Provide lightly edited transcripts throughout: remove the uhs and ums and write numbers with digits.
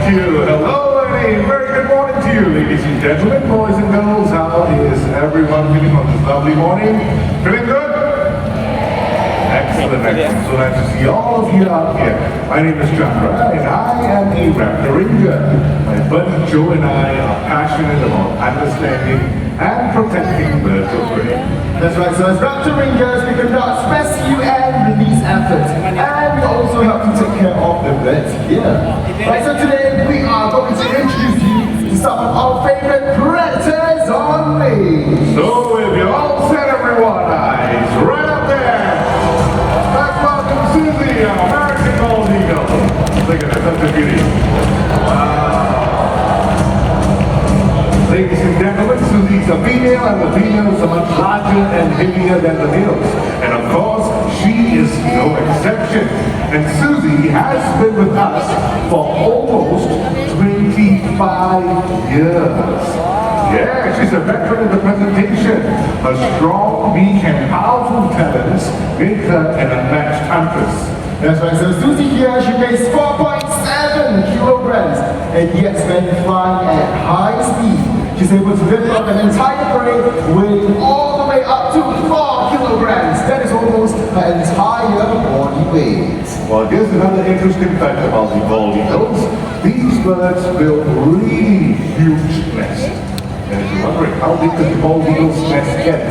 Thank you. Hello and a very good morning to you, ladies and gentlemen, boys and girls. How is everyone feeling on this lovely morning? Feeling good? Excellent, excellent. So nice to see all of you out here. My name is Chandra and I am a Raptor Ranger. My buddy Joe and I are passionate about understanding and protecting birds of prey. That's right, so as Raptor Rangers, we conduct rescue and release efforts. And we also have to take care of the birds here. Right, so today we are going to introduce you to some of our favorite predators on leash. So if you're all set, everyone, eyes right up there. Let's welcome Susie, our American Gold Eagle. Look at that, such a beauty. Wow. Ladies and gentlemen, Susie's a female and the females are much larger and heavier than the males. And of course, she is no exception. And Susie has been with us for almost 25 years. Yeah, she's a veteran in the presentation. Her strong, weak, and powerful talents make her an unmatched huntress. That's right, so Susie here, she weighs 4.7 kilograms. And yes, when flying at high speed, she's able to lift up an entire prey weighing all the way up to 4 kilograms. That is almost her entire body weight. Well, here's another interesting fact about the bald eagles. These birds build really huge nests. And if you're wondering how big does the bald eagle's nest get?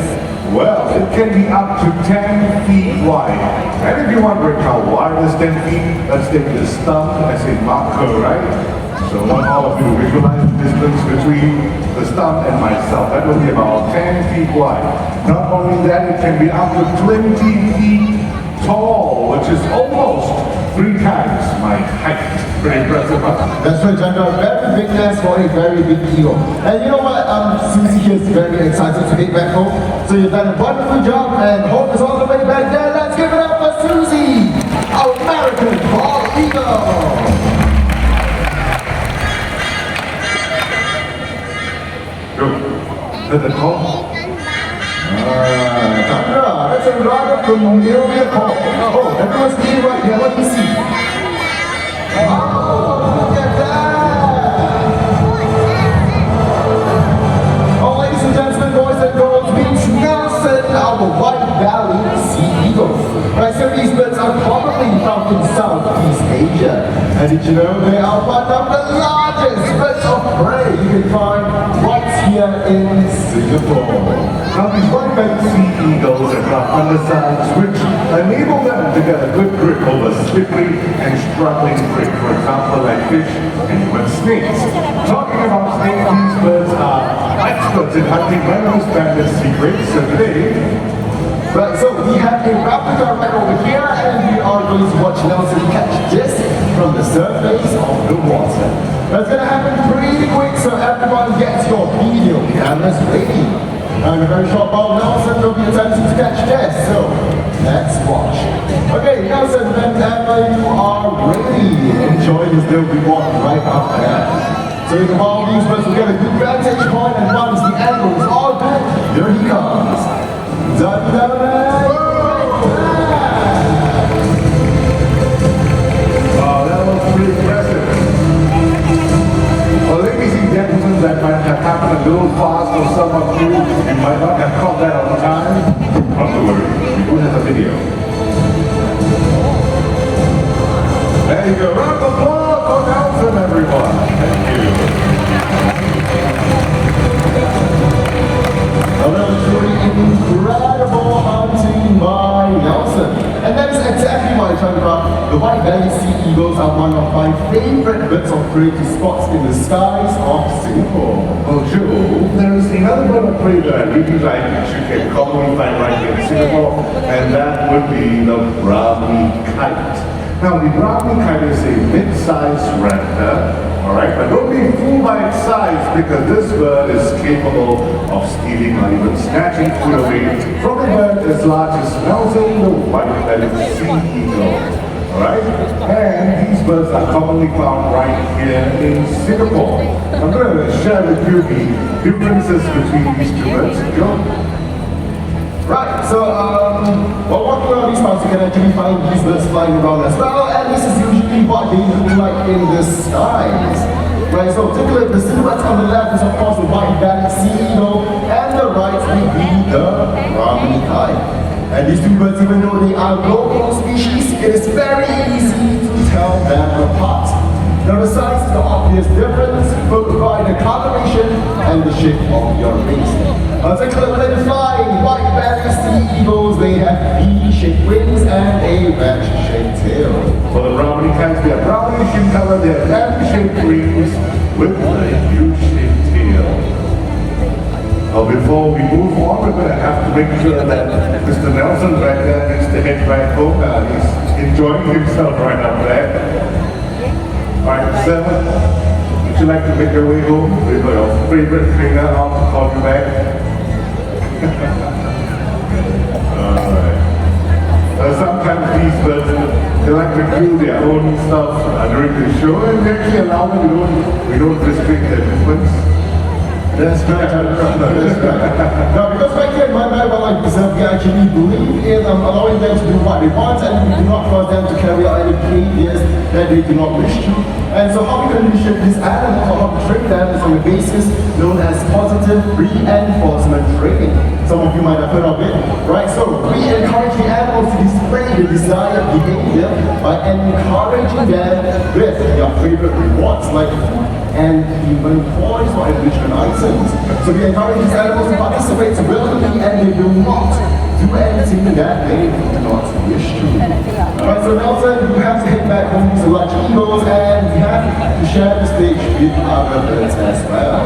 Well, it can be up to 10 feet wide. And if you're wondering how wide is 10 feet, let's take the stump as a marker, right? So I want all of you to visualize the distance between the stump and myself. That will be about 10 feet wide. Not only that, it can be up to 20 feet tall, which is almost 3 times my height. Pretty impressive, huh? That's right, Chandra. Very big nest for a very big eagle. And you know what? Susie here is very excited to get back home. So you've done a wonderful job and home is all the way back there. Let's give it up for Susie, our American bald eagle. Is that the call? Chandra, that's a rather familiar call. Oh, that must be right here. Let me see. Oh, look at that! Oh, ladies and gentlemen, boys and girls, meet Nelson, our White Valley sea eagle. Right, so these birds are commonly found in Southeast Asia. And did you know they are one of the largest birds of prey you can find right here in Singapore. Now these white-backed sea eagles are got undersides which enable them to get a good grip over slippery and struggling prey, for example like fish and even snakes. Talking about snakes, these birds are experts in hunting venomous banded secrets, so today, right, so we have a replica right over here and we are going to watch Nelson catch this from the surface of the water. That's going to happen pretty quick, so everyone gets your video cameras ready. And a very short while Nelson will be attempting to catch this, so let's watch. Okay, Nelson, whenever you are ready, enjoy this little reward right up there. So if all these birds will get a good vantage point and once the angle is all good, here he comes. Dun dun dun! wow, that was pretty impressive. Well, ladies and gentlemen, that might have happened a little fast for some of you. You might not have caught that on time. Not to worry, we do have a video. There you go. Round of applause for Nelson, everyone. Thank you. A really truly incredible hunting by Nelson. And that is exactly why, Chandra, the white bellied sea eagles are one of my favorite birds of prey to spot in the skies of Singapore. Oh, Joe, there is another bird of prey that I really like that you can commonly find right here in Singapore, and that would be the brownie kite. Now, the brownie kite is a mid-sized raptor, alright, but don't be fooled by its size because this bird is capable of stealing or even snatching food away from a bird as large as Nelson, the white-bellied sea eagle. Alright? And these birds are commonly found right here in Singapore. I'm going to share with you the differences between these two birds. Joe? Right, so while walking around these parts, you can actually find these birds flying around as well, and this is usually what they look like in the skies. Right, so take a look, the silhouette on the left is of course the white belly CEO, and the right will be the Brahmini Kai. And these two birds, even though they are local species, it is very easy to tell them apart. Now the size is the obvious difference, followed by the coloration and the shape of your wings. Take a look at the flying white belly sea eagles. They have V-shaped wings and a wedge-shaped tail. For the Brahmini Kais, they are brownish in color, they have lamp-shaped wings with a U-shaped tail. Now before we move on, we're going to have to make sure that Mr. Nelson right there needs to head back home. He's enjoying himself right up there. Alright, sir, would you like to make your way home with your favorite trainer? I'll call you back. Alright. Sometimes these birds, they like to do their own stuff during the show, and we actually allow them, we don't restrict their movements. That's right, that's right. Now, because back here in Mandai, like we actually believe in allowing them to do what they want, and we do not force them to carry out any behaviors that they do not wish to. And so how we condition these animals, or how we train them, is on the basis known as positive reinforcement training. Some of you might have heard of it, right? So we encourage the animals to display the desired behavior by encouraging them with their favorite rewards, like food and even toys or enrichment items. So we encourage these animals to participate willingly, and they will not do anything that they do not wish to. Alright, so Nelson, you have to head back home to watch eagles, and you have to share the stage with other birds as well.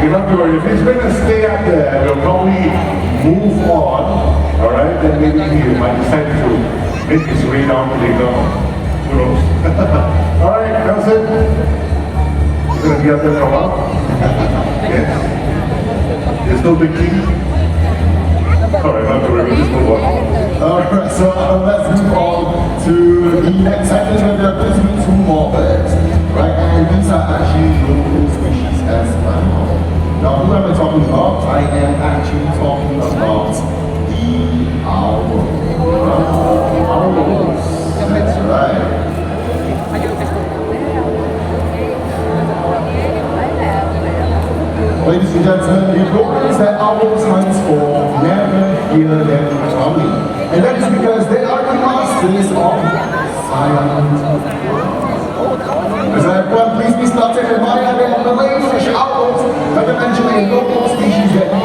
You don't have to worry, if he's going to stay up there, we'll probably move on, alright? Then maybe he might decide to make his way down to the ground. Who knows? Alright, Nelson, you're going to be up there for a while? Yes? There's no big key? Alright, not to worry, just move on. Alright, so let's move on to the next section where there are going to be two more birds, right? And these are actually local species as well. Now, who am I talking about? I am actually talking about the owl. Owls. That's right. Ladies and gentlemen, the importance that owls hunt for never hear them coming. And that is because they are the masters of silent. As everyone, please be started to admire their Malay fish owls, like I mentioned, a local species